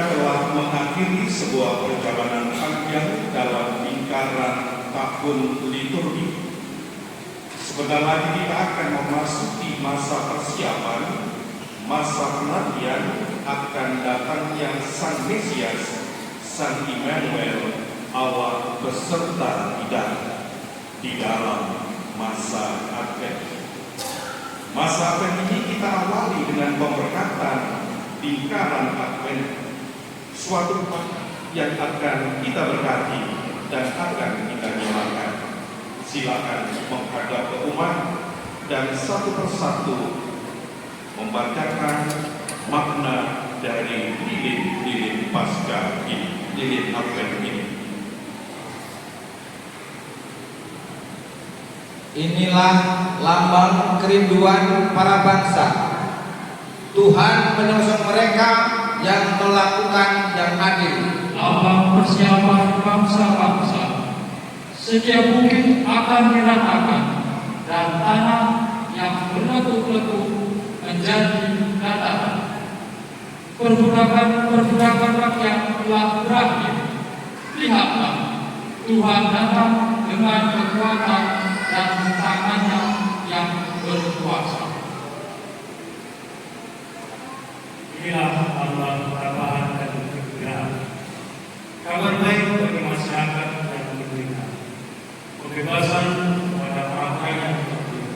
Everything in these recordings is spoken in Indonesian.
telah mengakhiri sebuah perjalanan panjang dalam lingkaran tahun liturgi. Sebentar lagi kita akan memasuki masa persiapan, masa penantian akan datangnya Sang Mesias, Sang Immanuel, Allah beserta kita di dalam masa Advent. Masa Advent ini kita awali dengan pemberkatan lingkaran Advent, suatu yang akan kita berkati dan akan kita nyalakan. Silakan menghadap ke umat dan satu persatu membacakan makna dari lilin-lilin Paskah ini, lilin Advent ini. Inilah lambang kerinduan para bangsa. Tuhan menyosong mereka yang melakukan yang adil. Lambang persiapan bangsa-bangsa. Setiap bukit akan diratakan dan tanah yang berletuk-letuk menjadi dataran. Perbudakan rakyat telah berakhir. Lihatlah, Tuhan datang dengan kekuatan dan tangannya yang berkuasa. Inilah lambang harapan dan kegembiraan. Kabar baik bagi masyarakat dan pemerintah. Kebebasan kepada orang yang tertidur.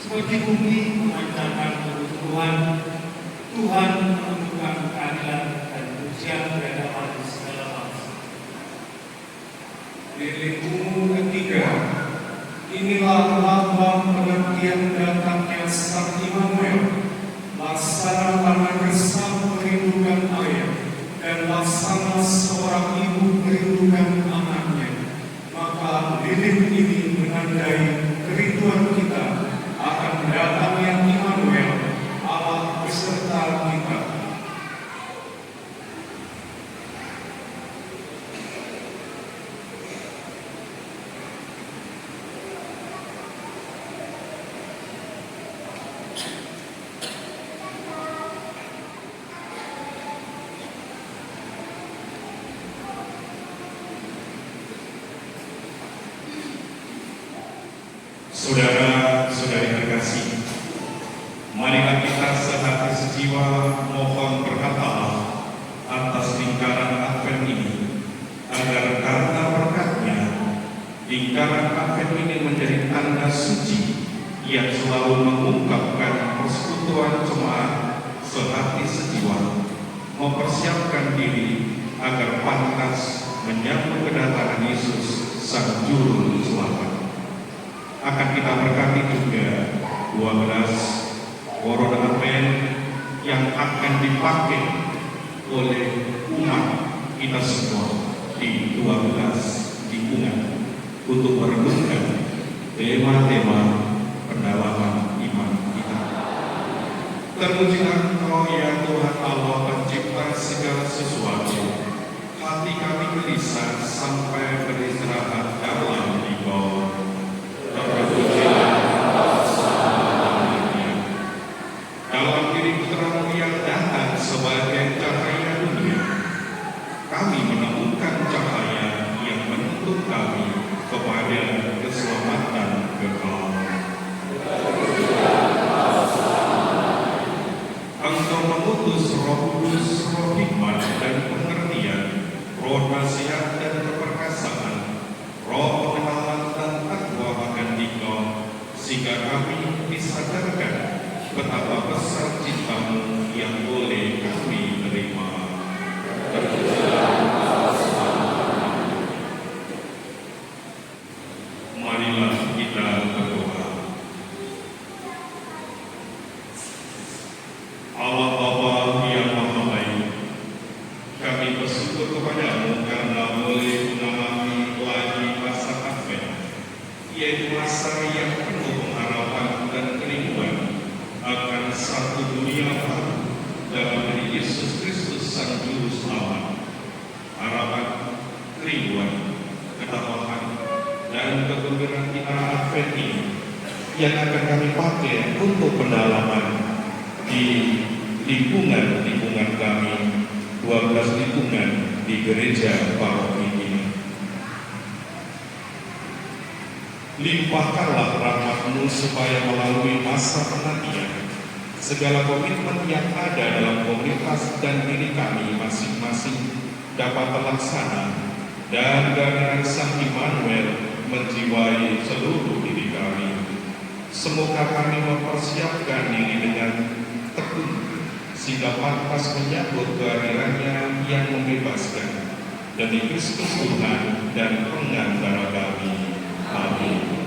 Seperti bumi memancarkan kebutuhan, Tuhan menentukan keadilan dan ujian beragama di segala bangsa. Lilin ungu ketiga. Inilah lambang penantian datangnya Sang Immanuel, laksana tanah gersam merindukan air dan laksana seorang ibu merindukan anaknya. Maka lilin ini menandai kerinduan kita akan datangnya Immanuel, Allah beserta kita. Saudara-saudari terkasih, marilah kita sehati sejiwa mohon berkat Allah atas lingkaran Advent ini, agar karena berkatnya lingkaran Advent ini menjadi tanda suci yang selalu mengungkapkan persekutuan jemaat sehati sejiwa, mempersiapkan diri agar pantas menyambut kedatangan Yesus Sang Juru Selamat. Akan kita berkati juga 12 koron Advent yang akan dipakai oleh umat kita semua di 12 lingkungan untuk merenungkan tema-tema pendalaman iman kita. Terpujilah Engkau ya Tuhan Allah pencipta segala sesuatu. Hati kami gelisah sampai beristirahat dalam Engkau. Dalam diri putra-Mu yang datang sebagai cahaya dunia, kami menemukan cahaya yang menuntun kami kepada keselamatan kekal. Engkau mengutus Roh Kudus, Roh hikmat dan pengertian, Roh nasihat dan keperkasaan, Roh pengenalan dan takwa akan Engkau, sehingga kami disadarkan betapa besar cinta-Mu yang boleh kami terima. Marilah kita berdoa. Allah Bapa yang Maha Baik, kami bersyukur kepada-Mu karena boleh mengalami lagi masa Advent, yaitu masa yang penuh pengharapan dan kerinduan akan satu dunia baru dalam diri Yesus Kristus Sang Juru Selamat. Harapan, kerinduan, ketakwaan, dan kegembiraan kita Advent ini yang akan kami pakai untuk pendalaman di lingkungan kami 12 lingkungan di gereja paroki ini. Limpahkanlah rahmat-Mu supaya melalui masa penantian, segala komitmen yang ada dalam komunitas dan diri kami masing-masing dapat terlaksana dan gagaran Sang Immanuel menjiwai seluruh diri kami. Semoga kami mempersiapkan diri dengan tekun sehingga pantas menyambut kehadirannya yang membebaskan, demi Kristus Tuhan dan pengantara kami. Amin.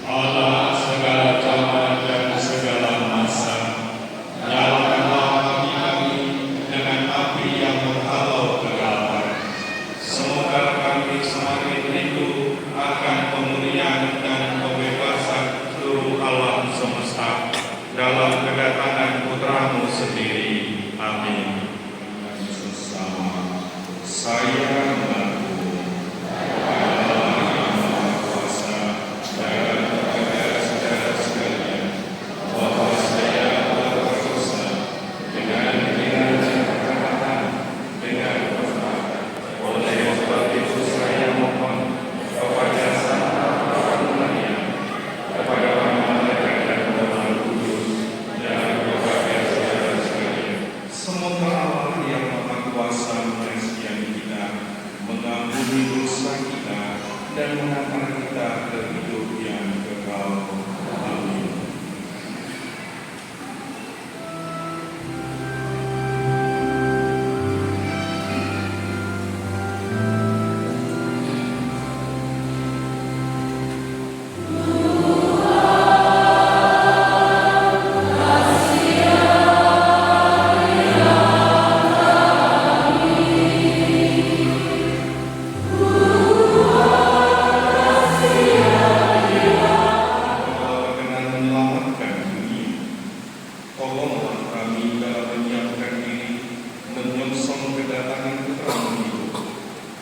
Allah segala zaman dan segala masa, nyalakanlah hati kami dengan api yang menghalau kegelapan. Semoga kami semakin rindu akan pemulihan dan pembebasan seluruh alam semesta dalam kedatangan Putra-Mu sendiri. Amin. Yesus sama saya mengaku dan mengantar kita ke hidup yang kekal. Amin.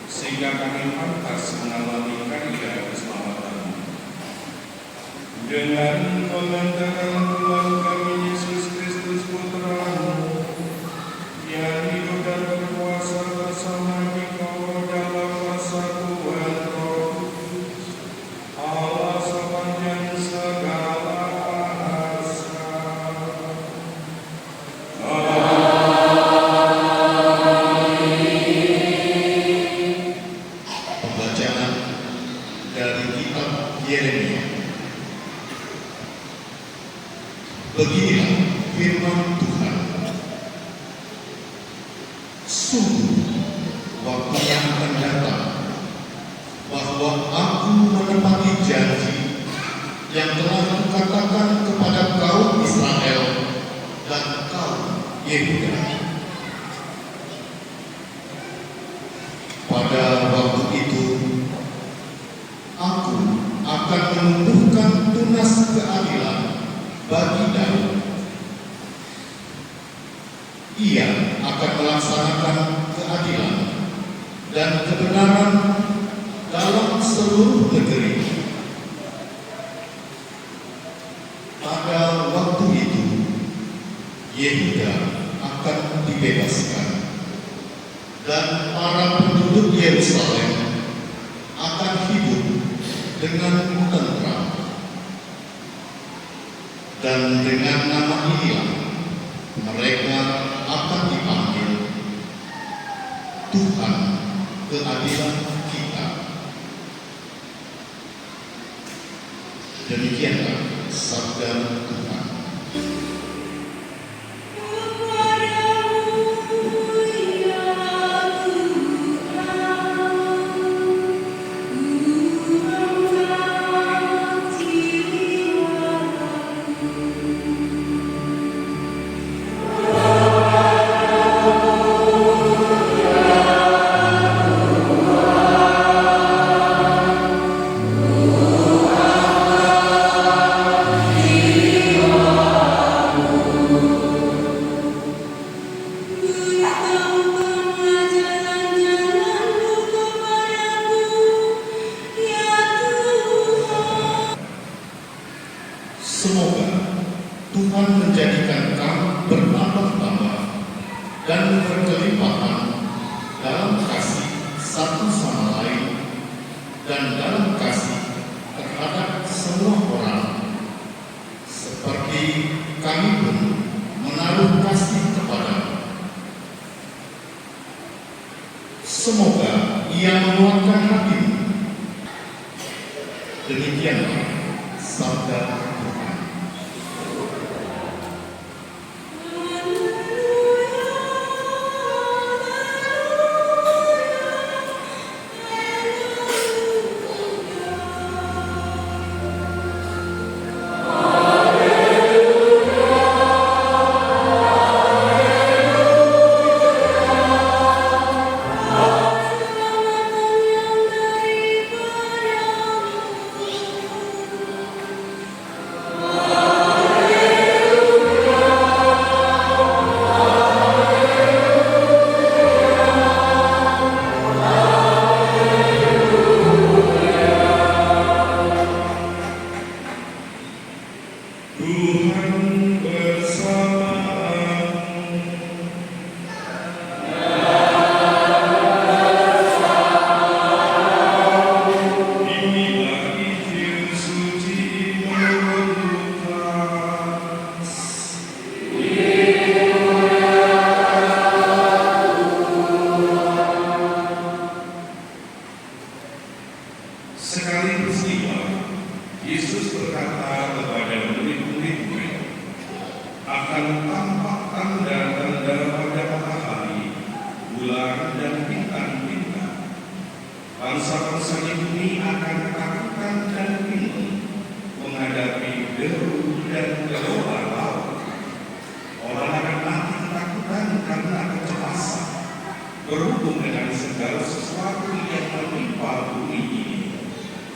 sehingga kami pantas mengalami karya keselamatan. Dengan pengantaran Tuhan kami Yesus Kristus Putra-Mu, yang hidup dan berkuasa bersama Engkau dalam masa Tuhan Roh Kudus, Allah sepanjang segala masa. Pembacaan dari kitab Yeremia. firman Tuhan. Sungguh, waktu yang akan datang, bahwa Aku menepati janji yang telah Kukatakan kepada kaum Israel dan kaum Yehuda. Pada waktu itu, Aku akan menumbuhkan tunas keadilan bagi Daud. Ia akan melaksanakan keadilan dan kebenaran dalam seluruh negeri. Pada waktu itu, Yehuda akan dibebaskan, dan para penduduk Yerusalem akan hidup dengan tentram. Dan dengan nama inilah mereka akan dipanggil Tuhan Keadilan Kita. Demikianlah sabda Tuhan. Semoga Tuhan menjadikan kamu bertambah-tambah dan berkelimpahan dalam kasih satu sama lain dan dalam kasih terhadap semua orang, seperti kami pun menaruh kasih kepadamu. Semoga Ia menguatkan hatimu. Demikianlah sabda Tuhan. Tuhan bersamamu. Inilah Injil suci menurut Lukas. Sekali peristiwa, Yesus berkata kepada murid-murid-Nya, akan tampak tanda-tanda pada matahari, bulan, dan bintang-bintang. Bangsa-bangsa di bumi akan ketakutan dan bingung menghadapi deru dan gelombang laut. Orang akan mati ketakutan karena kecemasan berhubung dengan segala sesuatu yang menimpa bumi ini.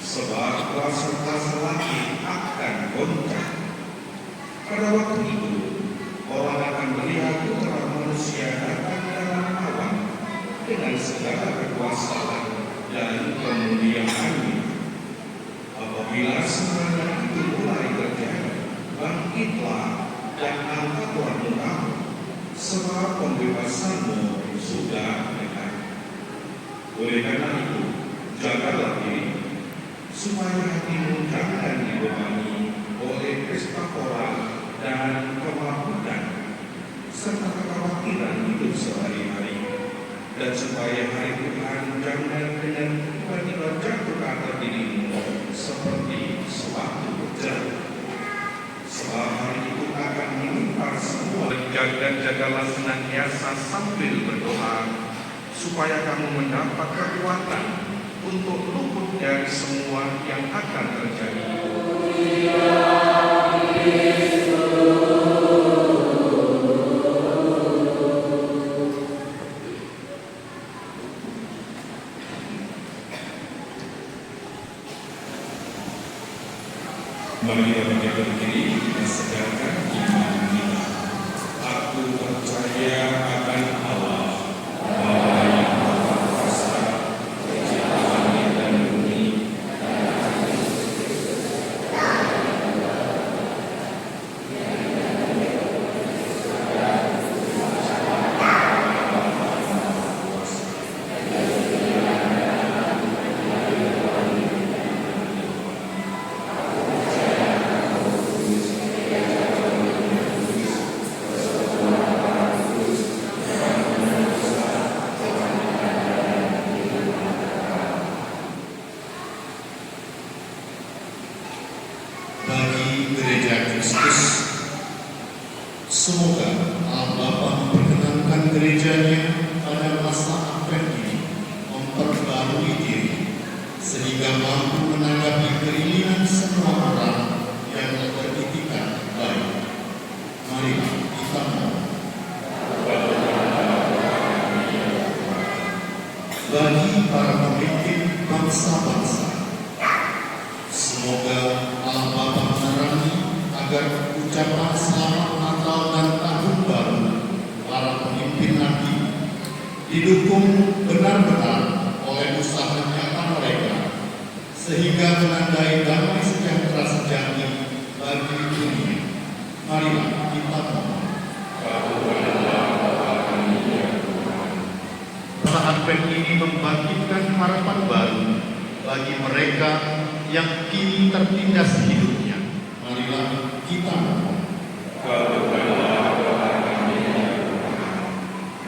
Sebab kuasa-kuasa langit akan goncang. Pada waktu itu, orang akan melihat Putra Manusia datang dalam awan dengan segala kekuasaan dan kemuliaan angin. Apabila semuanya itu mulai terjadi, bangkitlah dan angkatlah mukamu, sebab pembebasanmu sudah dekat. Oleh karena itu, jagalah diri, supaya hatimu jangan dibebani oleh pesta pora dan kemabukan serta kekhawatiran hidup sehari-hari, dan supaya hari Tuhan jangan dengan tiba-tiba jatuh ke atas dirimu seperti suatu bencana. Sebab hari itu akan menimpa semua berjaga-jagalah senantiasa sambil berdoa, supaya kamu mendapat kekuatan untuk luput dari semua yang akan terjadi. Mari kita menjaga diri dan sedangkan iman kita. Aku percaya akan Allah, Bapa yang Maha Kuasa, Pencipta langit dan bumi. Bagi Gereja Kristus, semoga Allah Bapa memperkenankan gerejanya pada masa Advent ini memperbarui diri sehingga mampu menanggapi keinginan semua orang yang beritikat baik. Mari kita mohon. Bagi para pemimpin bangsa-bangsa, semoga Allah Bapa menerangi agar ucapan selamat Natal dan Tahun Baru para pemimpin nanti didukung benar-benar oleh usaha nyata mereka, sehingga menandai damai sejahtera sejati bagi dunia. Marilah kita mohon. Masa Advent ini membangkitkan harapan baru bagi mereka yang kini tertindas hidupnya. Marilah kita mohon.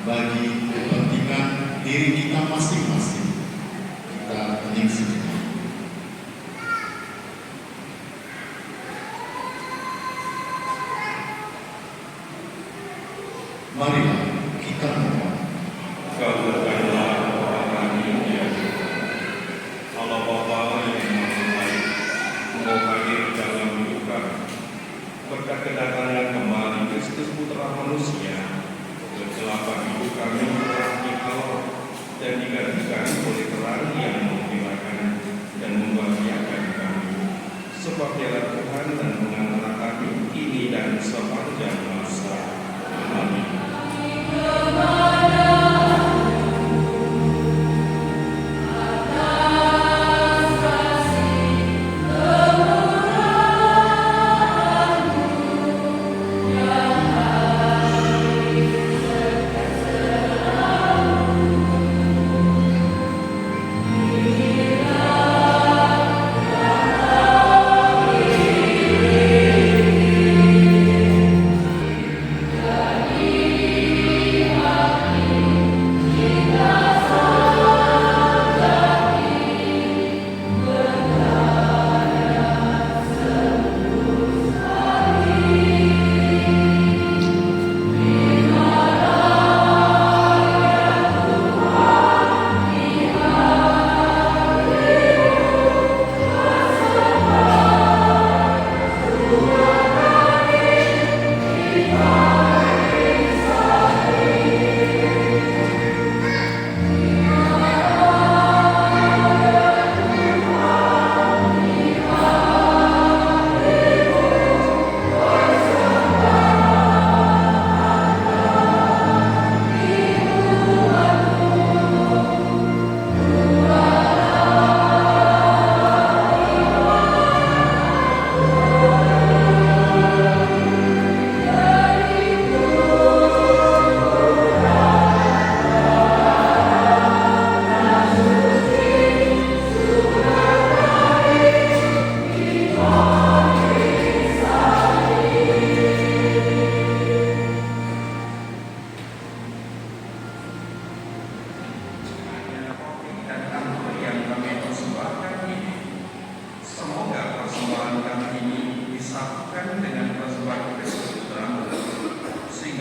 Bagi kepentingan diri kita masing-masing, kita hening sejenak. Marilah kita mohon. Kabulkanlah doa kami ya Allah Bapa yang Maha Baik, Engkau hadir dalam hidup kami. Berkat kedatangan kembali Kristus Putra Manusia, kegelapan hidup kami telah dikawal dan digantikan oleh terang yang menghilangkan dan membahagiakan kami. Sebab Dialah Tuhan dan pengantara kami ini dan sepanjang masa. Amin.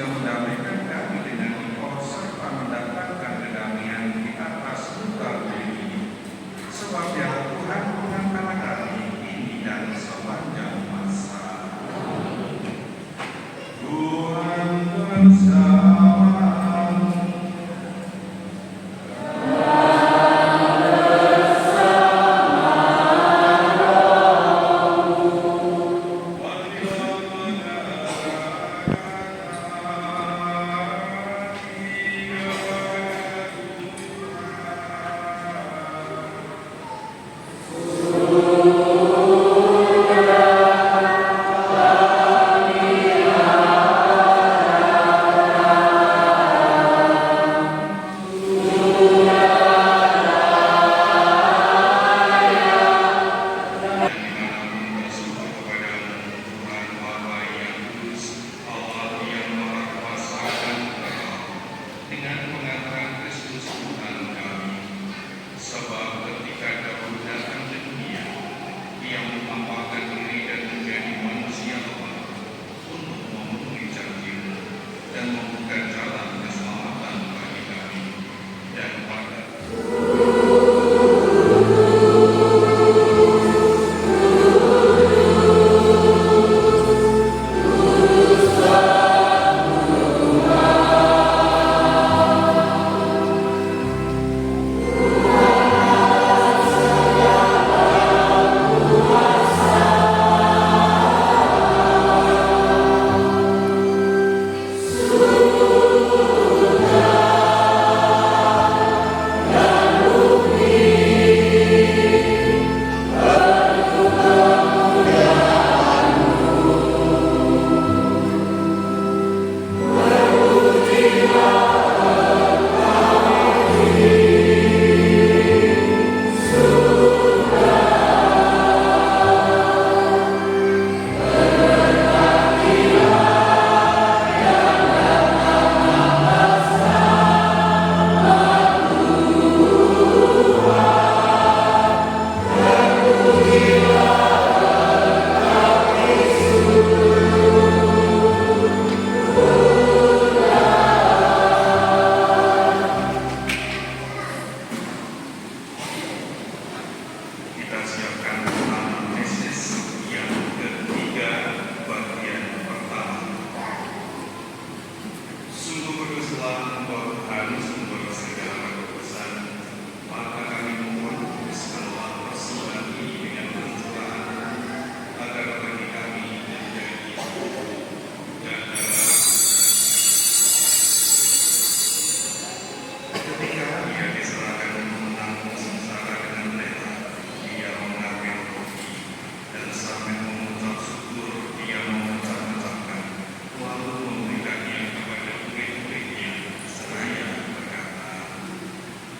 sehingga mendamaikan kami dengan Engkau serta mendatangkan kedamaian di atas muka bumi ini. Sebab ya Tuhan pengantara kami ini dan sepanjang masa. Tuhan bersamamu.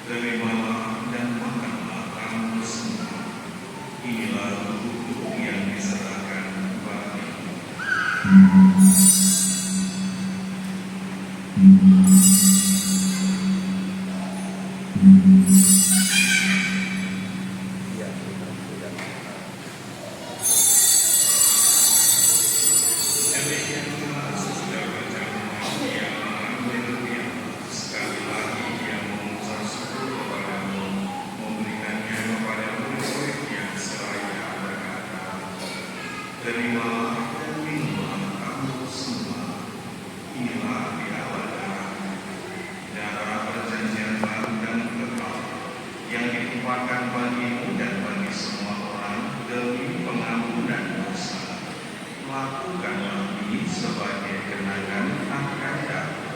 Terimalah dan makanlah kamu semua. Inilah tubuhku yang diserahkan bagimu. Demikianlah sesudah bacaan yang haleluya. Sekali lagi dia mengucap syukur kepadamu, memberikannya kepada murid-murid yang seraya berkata, terimalah dan minumlah kamu semua. Inilah piala darah perjanjian baru dan kekal yang ditumpahkan bagimu dan bagi semua orang demi pengampunan dosa. Lakukanlah ini sebagai kenangan akan datang.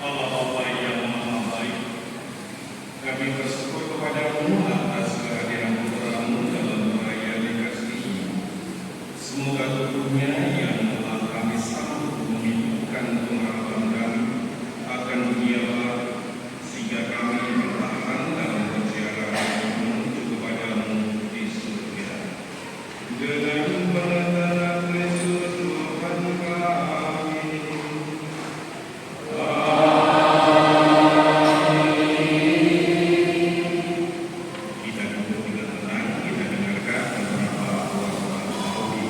Allah Bapa yang Maha Baik, kami bersyukur kepadamu atas kehadiran putra-Mu dalam perayaan Ekaristi ini. Semoga tubuhnya yang telah kami sambut menghidupkan pengharapan kami akan dialah sehingga kami bertahan dalam perjalanan menuju kepadamu di surga. Dengan penentang Kristus Tuhan kami. Kita duduk dengan tenang, kita dengarkan beberapa wasiat Nabi.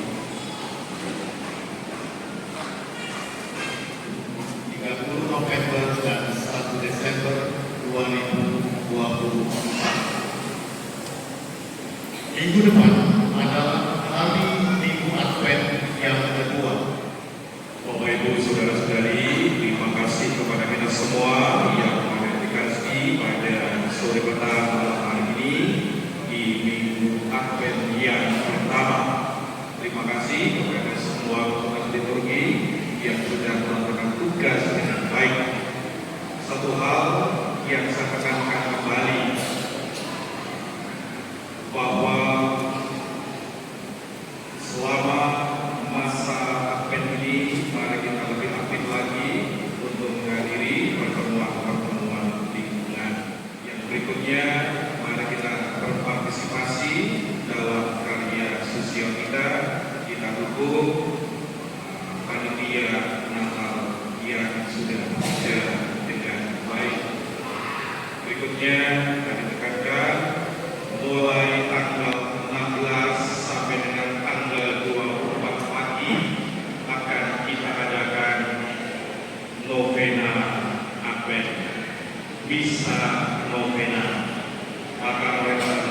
30 November dan 1 Desember 2024. Minggu depan adalah hari Minggu Advent yang kedua. Bapak Ibu Saudara-saudari, terima kasih kepada kita semua yang mengedukasi pada sore petang malam hari ini di Minggu Advent yang pertama. Terima kasih kepada semua petugas liturgi yang sudah melakukan tugas dengan baik. Satu hal yang saya tekankan kembali bahwa selama masa Advent ini mari kita lebih aktif lagi untuk menghadiri pertemuan-pertemuan lingkungan. Yang berikutnya mari kita berpartisipasi dalam karya sosial kita dukung panitia Natal yang sudah berjalan dengan baik. Berikutnya kami tekankan mulai tanggal 16 sampai dengan tanggal 24 pagi akan kita adakan novena Advent, misa novena. Maka oleh karena